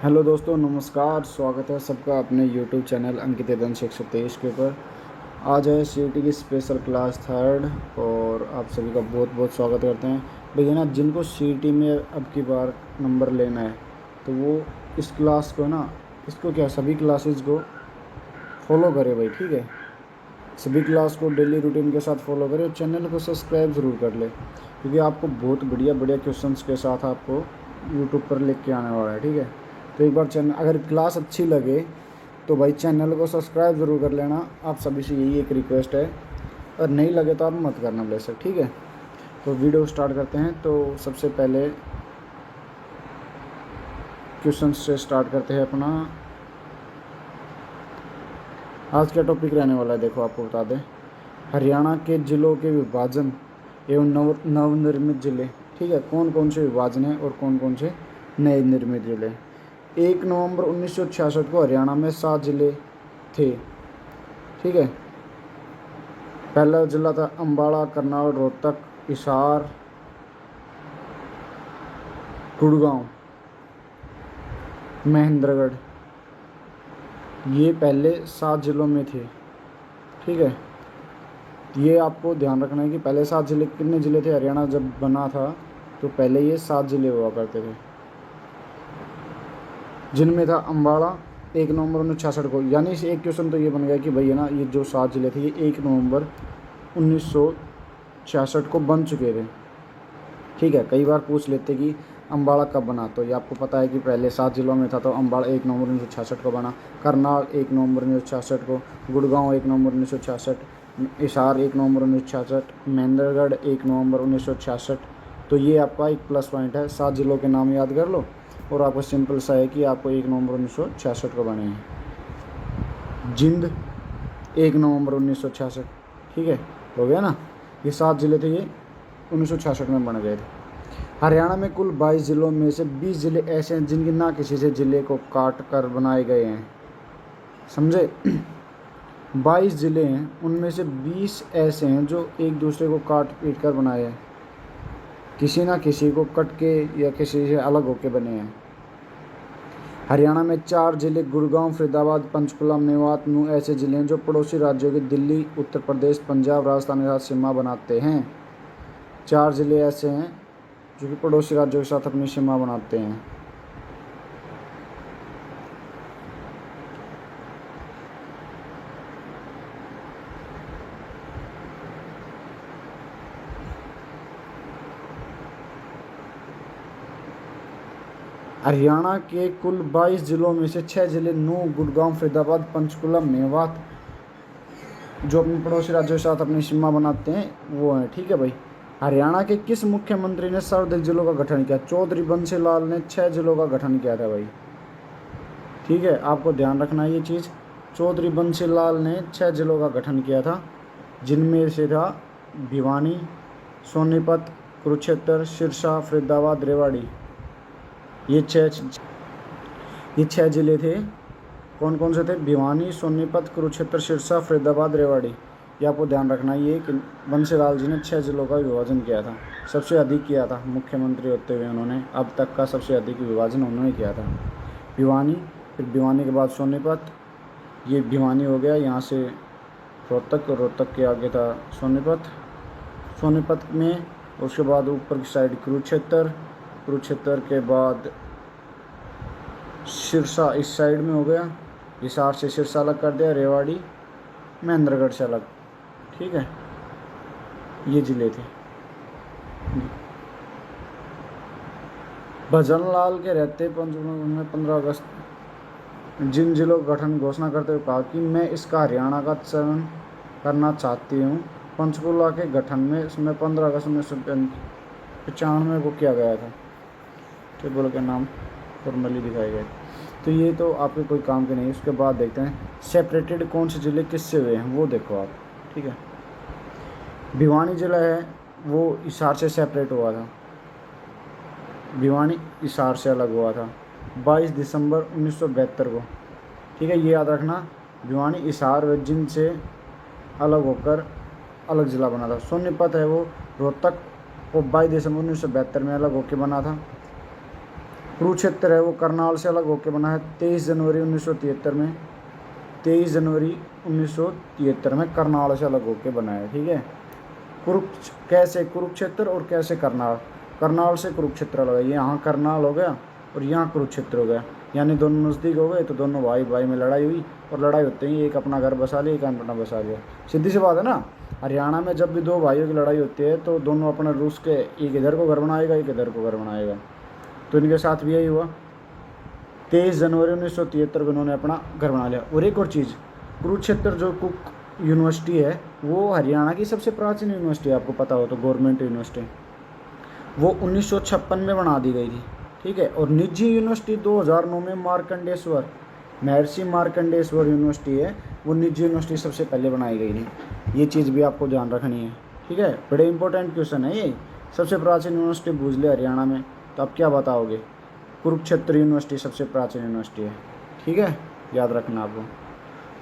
Hello दोस्तों, नमस्कार। स्वागत है सबका अपने यूट्यूब चैनल अंकित दंश 123 के ऊपर। आज है सीईटी की स्पेशल क्लास थर्ड और आप सभी का बहुत बहुत स्वागत करते हैं। भैया ना, जिनको सीईटी में अब की बार नंबर लेना है तो वो इस क्लास को ना, इसको क्या, सभी क्लासेस को फॉलो करें भाई, ठीक है। सभी क्लास को डेली रूटीन के साथ फॉलो करें और चैनल को सब्सक्राइब ज़रूर कर ले, क्योंकि आपको बहुत बढ़िया बढ़िया क्वेश्चंस के साथ आपको यूट्यूब पर लिख के आने वाला है, ठीक है। तो एक बार चैनल, अगर क्लास अच्छी लगे तो भाई चैनल को सब्सक्राइब ज़रूर कर लेना। आप सभी से यही एक रिक्वेस्ट है, और नहीं लगे तो आप मत करना बेशक, ठीक है। तो वीडियो स्टार्ट करते हैं। तो सबसे पहले क्वेश्चन से स्टार्ट करते हैं अपना। आज का टॉपिक रहने वाला है, देखो आपको बता दें, हरियाणा के ज़िलों के विभाजन एवं नवनिर्मित ज़िले, ठीक है। कौन कौन से विभाजन हैं और कौन कौन से नए निर्मित ज़िले। 1 नवंबर 1966 को हरियाणा में 7 ज़िले थे, ठीक है। पहला ज़िला था अम्बाला, करनाल, रोहतक, हिसार, गुड़गांव, महेंद्रगढ़। ये पहले 7 ज़िलों में थे, ठीक है। ये आपको ध्यान रखना है कि पहले 7 ज़िले, कितने ज़िले थे हरियाणा जब बना था तो पहले ये 7 ज़िले हुआ करते थे, जिनमें था अम्बाला 1 नवंबर 1966 को। यानी इस एक क्वेश्चन तो ये बन गया कि भैया ना, ये जो 7 ज़िले थे ये 1 नवंबर 1966 को बन चुके थे, ठीक है। कई बार पूछ लेते कि अम्बाड़ा कब बना, तो ये आपको पता है कि पहले 7 ज़िलों में था तो अम्बाड़ा 1 नवंबर 1966 को बना, करनाल 1 नवंबर 1966 को, गुड़गांव 1 नवंबर 1966, हिसार 1 नवंबर 1966, महेंद्रगढ़ 1 नवंबर 1966। तो ये आपका एक प्लस पॉइंट है, 7 ज़िलों के नाम याद कर लो और आपको सिंपल सा है कि आपको 1 नवंबर 1966 को बने हैं। जिंद 1 नवंबर 1966, ठीक है, हो गया ना। ये 7 ज़िले थे, ये 1966 में बन गए थे। हरियाणा में कुल 22 ज़िलों में से 20 ज़िले ऐसे हैं जिनके ना किसी से ज़िले को काट कर बनाए गए हैं, समझे। 22 ज़िले हैं, उनमें से 20 ऐसे हैं जो एक दूसरे को काट पीट कर बनाए हैं, किसी ना किसी को कट के या किसी से अलग होके बने हैं। हरियाणा में 4 ज़िले गुड़गांव, फरीदाबाद, पंचकुला, मेवात, नू ऐसे ज़िले हैं जो पड़ोसी राज्यों के दिल्ली, उत्तर प्रदेश, पंजाब, राजस्थान के साथ सीमा बनाते हैं। 4 ज़िले ऐसे हैं जो कि पड़ोसी राज्यों के साथ अपनी सीमा बनाते हैं। हरियाणा के कुल 22 ज़िलों में से 6 ज़िले नू, गुड़गांव, फरीदाबाद, पंचकुला, मेवात, जो अपने पड़ोसी राज्यों के साथ अपनी सीमा बनाते हैं वो हैं, ठीक है भाई। हरियाणा के किस मुख्यमंत्री ने सर्वाधिक जिलों का गठन किया। चौधरी बंसीलाल ने 6 जिलों का गठन किया था भाई, ठीक है। आपको ध्यान रखना है ये चीज़। चौधरी बंसीलाल ने 6 जिलों का गठन किया था, जिनमें से था भिवानी, सोनीपत, कुरुक्षेत्र, सिरसा, फरीदाबाद, रेवाड़ी। ये छः जिले थे। कौन कौन से थे। भिवानी, सोनीपत, कुरुक्षेत्र, सिरसा, फरीदाबाद, रेवाड़ी। ये आपको ध्यान रखना है। ये कि बंसीलाल जी ने 6 जिलों का विभाजन किया था, सबसे अधिक किया था मुख्यमंत्री होते हुए उन्होंने, अब तक का सबसे अधिक विभाजन उन्होंने किया था। भिवानी, फिर भिवानी के बाद सोनीपत, ये भिवानी हो गया, यहाँ से रोहतक, रोहतक के आगे था सोनीपत, सोनीपत में उसके बाद ऊपर की साइड कुरुक्षेत्र, कुरुक्षेत्र के बाद सिरसा इस साइड में हो गया, हिसार से सिरसा अलग कर दिया, रेवाड़ी महेंद्रगढ़ से अलग, ठीक है। ये ज़िले थे। भजन लाल के रहते पंचकुला में 15 अगस्त जिन जिलों का गठन घोषणा करते हुए कहा कि मैं इसका हरियाणा का चयन करना चाहती हूँ। पंचकुला के गठन में इसमें 15 अगस्त 1995 को किया गया था। टेबल के नाम फॉर्मली दिखाए गए। तो ये तो आपके कोई काम के नहीं। उसके बाद देखते हैं सेपरेटेड कौन से ज़िले किससे हुए हैं, वो देखो आप, ठीक है। भिवानी ज़िला है वो हिसार से सेपरेट हुआ था, भिवानी हिसार से अलग हुआ था 22 दिसंबर 1972 को, ठीक है। ये याद रखना, भिवानी हिसार व जिन से अलग होकर अलग ज़िला बना था। सोनीपत है वो रोहतक को 22 दिसंबर 1972 में अलग होकर बना था। कुरुक्षेत्र है वो करनाल से अलग होकर बना है 23 जनवरी 1973 में। 23 जनवरी 1973 में करनाल से अलग होकर बना है। ठीक है, कैसे कुरुक्षेत्र और कैसे करनाल। करनाल से कुरुक्षेत्र अलग है, यहाँ करनाल हो गया और यहाँ कुरुक्षेत्र हो गया, यानी दोनों नज़दीक हो गए तो दोनों भाई भाई में लड़ाई हुई, और लड़ाई होते ही एक अपना घर बसा लिया, एक अपना बसा लिया। सीधी सी बात है ना। हरियाणा में जब भी दो भाइयों की लड़ाई होती है तो दोनों अपने रूस के, एक इधर को घर बनाएगा एक इधर को घर बनाएगा। तो इनके साथ भी यही हुआ। 23 जनवरी 1973 को इन्होंने अपना घर बना लिया। और एक और चीज़, कुरुक्षेत्र जो कुक यूनिवर्सिटी है वो हरियाणा की सबसे प्राचीन यूनिवर्सिटी है, आपको पता हो तो, गवर्नमेंट यूनिवर्सिटी। वो 1956 में बना दी गई थी। ठीक है, और निजी यूनिवर्सिटी 2009 में मार्कंडेश्वर, महर्षि मार्कंडेश्वर यूनिवर्सिटी है, वो निजी यूनिवर्सिटी सबसे पहले बनाई गई थी। ये चीज़ भी आपको ध्यान रखनी है। ठीक है, बड़े इंपॉर्टेंट क्वेश्चन है ये। सबसे प्राचीन यूनिवर्सिटी पूछ ले हरियाणा में तो आप क्या बताओगे? कुरुक्षेत्र यूनिवर्सिटी सबसे प्राचीन यूनिवर्सिटी है। ठीक है, याद रखना आपको।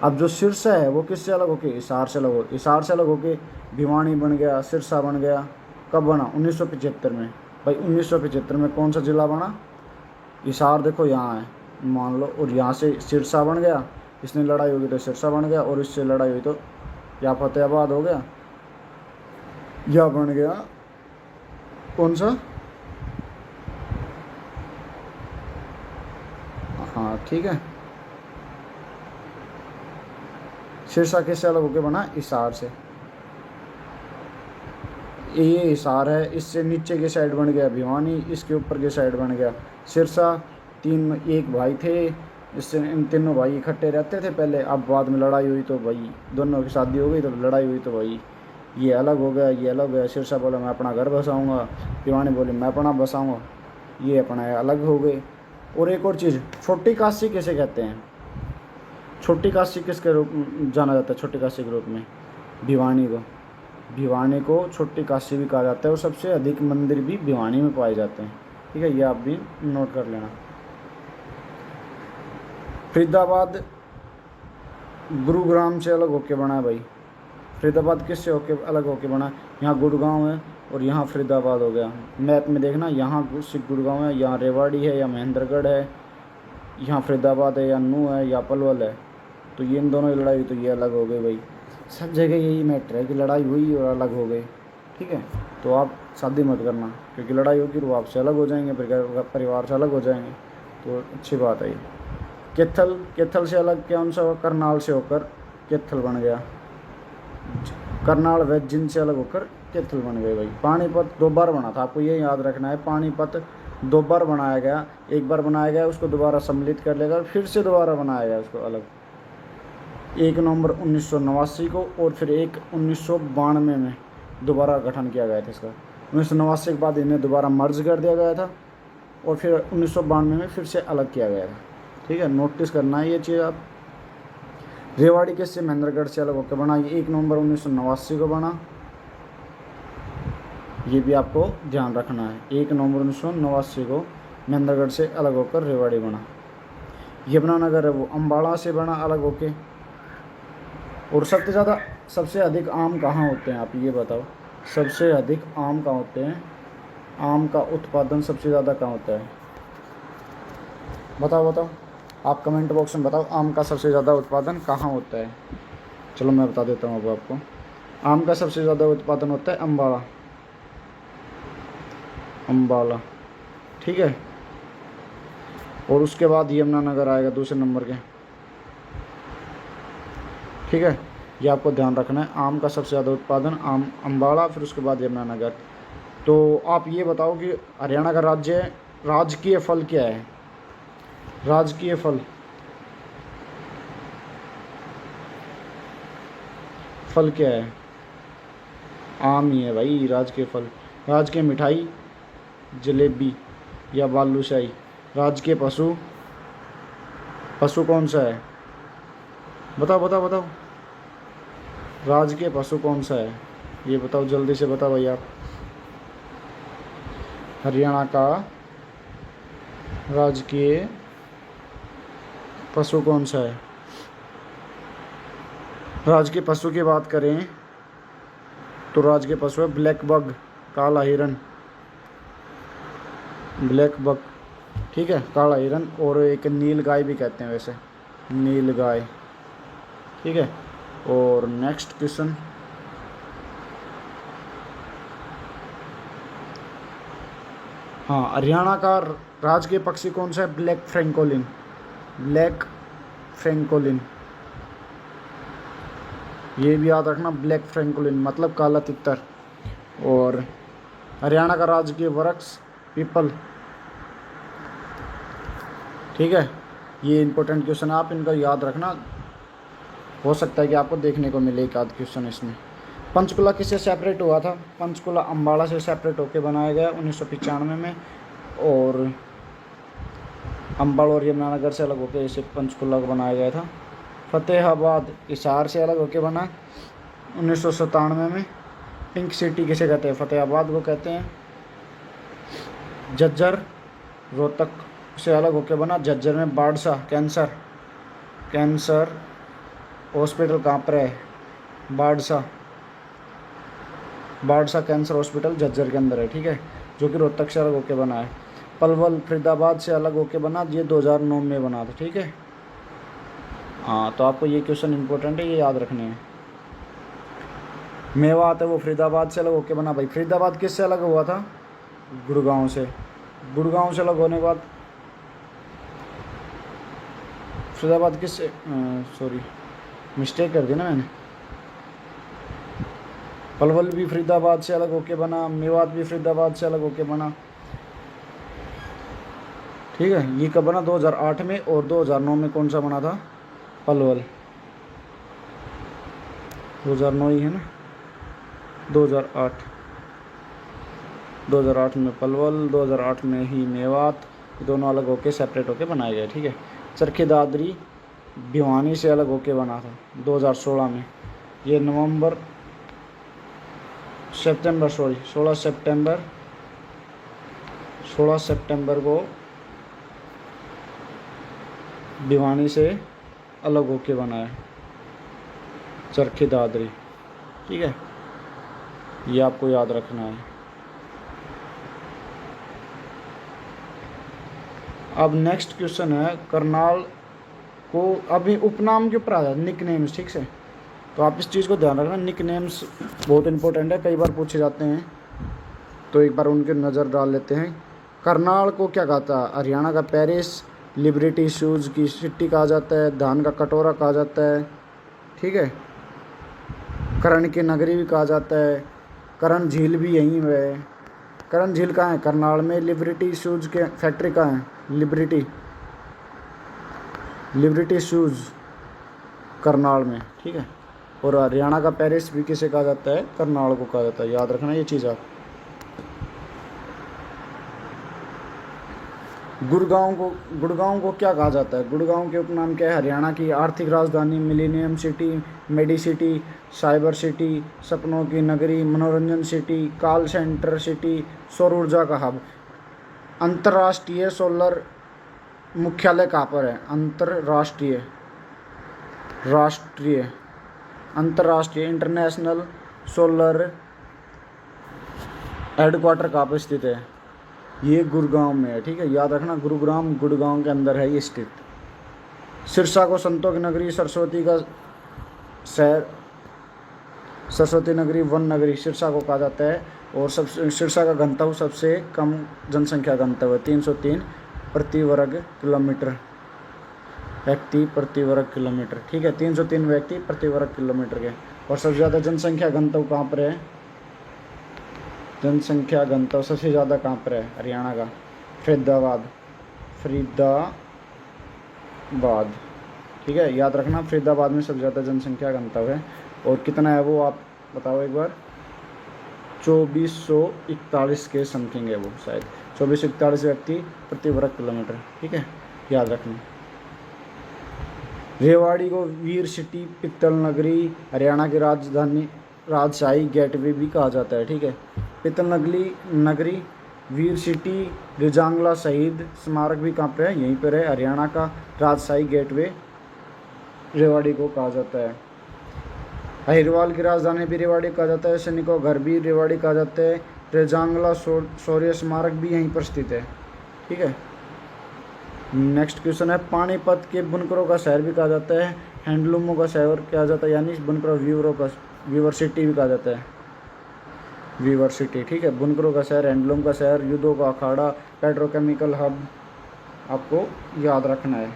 अब जो सिरसा है वो किससे अलग होके? हिसार से अलग हो, हिसार से अलग होके भिवानी बन गया, सिरसा बन गया। कब बना? 1975 में। भाई 1975 में कौन सा जिला बना? हिसार देखो यहाँ है मान लो, और यहाँ से सिरसा बन गया। इसने लड़ाई होगी तो सिरसा बन गया, और इससे लड़ाई हुई तो या फतेहाबाद हो गया या बन गया कौन सा, हाँ ठीक है। सिरसा किससे अलग होकर बना? हिसार से। ये हिसार है, इससे नीचे की साइड बन गया भिवानी, इसके ऊपर की साइड बन गया सिरसा। तीन एक भाई थे, इससे इन तीनों भाई इकट्ठे रहते थे पहले। अब बाद में लड़ाई हुई तो भाई दोनों की शादी हो गई, तो लड़ाई हुई तो भाई ये अलग हो गया, ये अलग हो गया। सिरसा बोला मैं अपना घर बसाऊंगा, भिवानी बोली मैं अपना बसाऊंगा, ये अपना अलग हो गए। और एक और चीज़, छोटी काशी किसे कहते हैं? छोटी काशी किसके रूप जाना जाता है? छोटी काशी के रूप में भिवानी को। भिवानी को छोटी काशी भी कहा जाता है, और सबसे अधिक मंदिर भी भिवानी में पाए जाते हैं। ठीक है, ये आप भी नोट कर लेना। फरीदाबाद गुरुग्राम से अलग होके बना है भाई। फरीदाबाद किससे होके अलग होके बना? यहाँ गुड़गांव है और यहाँ फरीदाबाद हो गया। मैप में देखना, यहाँ गुड़गांव है, यहाँ रेवाड़ी है या महेंद्रगढ़ है, यहाँ फरीदाबाद है या नू है या पलवल है। तो ये इन दोनों की लड़ाई हुई तो ये अलग हो गई भाई। सब जगह यही मैटर है कि लड़ाई हुई और अलग हो गई। ठीक है, तो आप शादी मत करना, क्योंकि लड़ाई होगी तो आपसे अलग हो जाएंगे, परिवार से अलग हो जाएंगे, तो अच्छी बात है ये। कैथल, कैथल से अलग कौन सा? करनाल से होकर कैथल बन गया। करनाल व जिंद से अलग होकर कैथल बन गए भाई। पानीपत 2 बार बना था, आपको ये याद रखना है। पानीपत 2 बार बनाया गया, एक बार बनाया गया उसको दोबारा सम्मिलित कर लेगा, फिर से दोबारा बनाया गया उसको अलग। 1 नवंबर 1989 को, और फिर 1 1992 में दोबारा गठन किया गया था इसका। 1989 के बाद इन्हें दोबारा मर्ज कर दिया गया था, और फिर 1992 में फिर से अलग किया गया था। ठीक है, नोटिस करना है ये चीज़ आप। रेवाड़ी किससे? महेंद्रगढ़ से अलग होकर बना। ये 1 नवंबर 1989 को बना, ये भी आपको ध्यान रखना है। 1 नवंबर 1989 को महेंद्रगढ़ से अलग होकर रेवाड़ी बना। यमुनानगर है वो अम्बाड़ा से बना अलग होके। और सबसे अधिक आम कहाँ होते हैं? आप ये बताओ, सबसे अधिक आम कहाँ होते हैं? आम का उत्पादन सबसे ज़्यादा कहाँ होता है? बताओ आप कमेंट बॉक्स में बताओ, आम का सबसे ज़्यादा उत्पादन कहाँ होता है? चलो मैं बता देता हूँ अब आपको। आम का सबसे ज़्यादा उत्पादन होता है अम्बाला। ठीक है, और उसके बाद यमुनानगर आएगा दूसरे नंबर के। ठीक है, ये आपको ध्यान रखना है। आम का सबसे ज़्यादा उत्पादन अम्बाला, फिर उसके बाद यमुनानगर। तो आप ये बताओ कि हरियाणा का राजकीय फल क्या है? राजकीय फल क्या है? आम ही है भाई राजकीय फल। राजकीय मिठाई जलेबी या बालूशाही। राजकीय पशु कौन सा है? बताओ राजकीय पशु कौन सा है? ये बताओ, जल्दी से बताओ भाई आप। हरियाणा का राजकीय पशु कौन सा है? राजकीय पशु की बात करें तो राजकीय पशु है ब्लैक बग, काला हिरन, ब्लैक बग। ठीक है, काला हिरन, और एक नील गाय भी कहते हैं वैसे, नील गाय। ठीक है, और नेक्स्ट क्वेश्चन, हाँ, हरियाणा का राजकीय पक्षी कौन सा है? ब्लैक फ्रैंकोलिन, ब्लैक फ्रैंकोलिन, ये भी याद रखना, ब्लैक फ्रैंकोलिन मतलब काला तितर। और हरियाणा का राजकीय वृक्ष पीपल। ठीक है, ये इंपॉर्टेंट क्वेश्चन है, आप इनका याद रखना, हो सकता है कि आपको देखने को मिले एक आध क्वेश्चन इसमें। पंचकुला किससे सेपरेट हुआ था? पंचकुला अम्बाड़ा से सेपरेट होकर बनाया गया 1995 में, और अम्बाड़ा और यमुनानगर से अलग होकर इसे पंचकुला को बनाया गया था। फतेहाबाद हिसार से अलग होकर बना 1997 में। पिंक सिटी किसे कहते हैं? फतेहाबाद को कहते हैं। झज्जर रोहतक से अलग होकर बना, झज्जर में बाढ़सा कैंसर हॉस्पिटल कहाँ पर है? बाढ़सा कैंसर हॉस्पिटल झज्जर के अंदर है। ठीक है, जो कि रोहतक से अलग होकर बना है। पलवल फरीदाबाद से अलग होकर बना, ये 2009 में बना था। ठीक है, हाँ, तो आपको ये क्वेश्चन इंपॉर्टेंट है, ये याद रखने हैं। मेवात है वो फरीदाबाद से अलग होकर बना। भाई फरीदाबाद किससे अलग हुआ था? गुड़गांव से। गुड़गांव से अलग होने के बाद फरीदाबाद किससे, सॉरी मिस्टेक कर दी ना मैंने। पलवल भी फरीदाबाद से अलग होके बना, मेवात भी फरीदाबाद से अलग होके बना। ठीक है, ये कब बना? 2008 में, और 2009 में कौन सा बना था? पलवल। 2009 ही है ना, 2008 में पलवल, 2008 में ही मेवात, दोनों अलग होके सेपरेट होके बनाए गए। ठीक है, चरखी दादरी भिवानी से अलग होके बना था 2016 में। ये 16 सितंबर को भिवानी से अलग होके बना है चरखी दादरी। ठीक है, ये आपको याद रखना है। अब नेक्स्ट क्वेश्चन है, करनाल को अभी उपनाम के ऊपर आ जाए, निक नेम्स। ठीक है, तो आप इस चीज़ को ध्यान रखना, निक नेम्स बहुत इंपॉर्टेंट है, कई बार पूछे जाते हैं, तो एक बार उनके नज़र डाल लेते हैं। करनाल को क्या कहता है? हरियाणा का पेरिस, लिबर्टी शूज़ की सिटी कहा जाता है, धान का कटोरा कहा जाता है। ठीक है, करण की नगरी भी कहा जाता है, करण झील भी यहीं है। करण झील कहाँ है? करनाल में। लिबर्टी शूज़ के फैक्ट्री कहाँ है? लिबर्टी शूज़ करनाल में। ठीक है, और हरियाणा का पेरिस भी किसे कहा जाता है? करनाल को कहा जाता है, याद रखना ये चीज़ आप। गुड़गांव को क्या कहा जाता है? गुड़गांव के उपनाम क्या है? हरियाणा की आर्थिक राजधानी, millennium city, medi city, cyber city, सपनों की नगरी, मनोरंजन सिटी, कॉल सेंटर सिटी, सौर ऊर्जा का हब। अंतर्राष्ट्रीय सोलर मुख्यालय कहाँ पर है? अंतर्राष्ट्रीय इंटरनेशनल सोलर हेडक्वार्टर कहाँ पर स्थित है? ये गुड़गांव में है। ठीक है, याद रखना, गुड़गांव के अंदर है ये स्थित। सिरसा को संतों की नगरी, सरस्वती का शहर, सरस्वती नगरी, वन नगरी सिरसा को कहा जाता है। और सिरसा का घनत्व सबसे कम जनसंख्या घनत्व है, 303 प्रति वर्ग किलोमीटर, व्यक्ति प्रति वर्ग किलोमीटर। ठीक है, 303 व्यक्ति प्रति वर्ग किलोमीटर के। और सबसे ज़्यादा जनसंख्या घनत्व कहाँ पर है? जनसंख्या घनत्व सबसे ज़्यादा कहाँ पर है? हरियाणा का फरीदाबाद। ठीक है, याद रखना, फरीदाबाद में सबसे ज़्यादा जनसंख्या घनत्व है। और कितना है वो आप बताओ एक बार? 2441 के समथिंग है वो, शायद 2441 व्यक्ति प्रति वर्ग किलोमीटर। ठीक है, याद रखना। रेवाड़ी को वीर सिटी, पित्तल नगरी, हरियाणा की राजधानी, राजशाही गेटवे भी कहा जाता है। ठीक है, पित्तल नगरी, वीर सिटी, रिजांगला शहीद स्मारक भी कहाँ पर है? यहीं पर है। हरियाणा का राजशाही गेटवे रेवाड़ी को कहा जाता है। अहिरवाल की राजधानी भी रेवाड़ी कहा जाता है। सैनिकों घर भी रेवाड़ी कहा जाता है। रेजांगला शौर्य स्मारक भी यहीं पर स्थित है। ठीक है, नेक्स्ट क्वेश्चन है, पानीपत के बुनकरों का शहर भी कहा जाता है, हैंडलूमों का शहर कहा जाता है, यानी बुनकरों वीवरों का वीवर सिटी भी कहा जाता है, वीवर सिटी। ठीक है, बुनकरों का शहर, हैंडलूम का शहर, युद्धों का अखाड़ा, पेट्रोकेमिकल हब, आपको याद रखना है।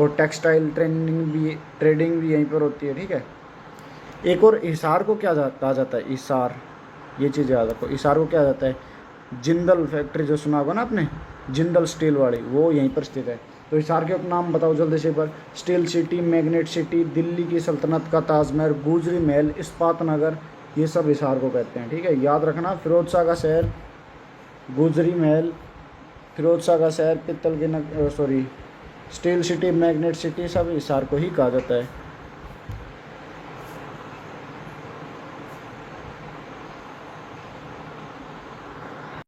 और टेक्सटाइल ट्रेडिंग भी यहीं पर होती है। ठीक है, एक और हिसार को क्या कहा जाता है, हिसार, ये चीज़ याद रखो, हिसार को क्या जाता है, जिंदल फैक्ट्री जो सुना होगा ना आपने, जिंदल स्टील वाली, वो यहीं पर स्थित है। तो हिसार के नाम बताओ जल्दी से पर, steel city, magnet city, Delhi की सल्तनत का ताजमहल, गुजरी महल, इस्पात नगर, ये सब हिसार को कहते हैं। ठीक है, याद रखना, फिरोज शाह का शहर, गुजरी महल, फिरोज शाह का शहर, पित्तल के स्टील सिटी, मैग्नेट सिटी, सब हिसार को ही कहा जाता है।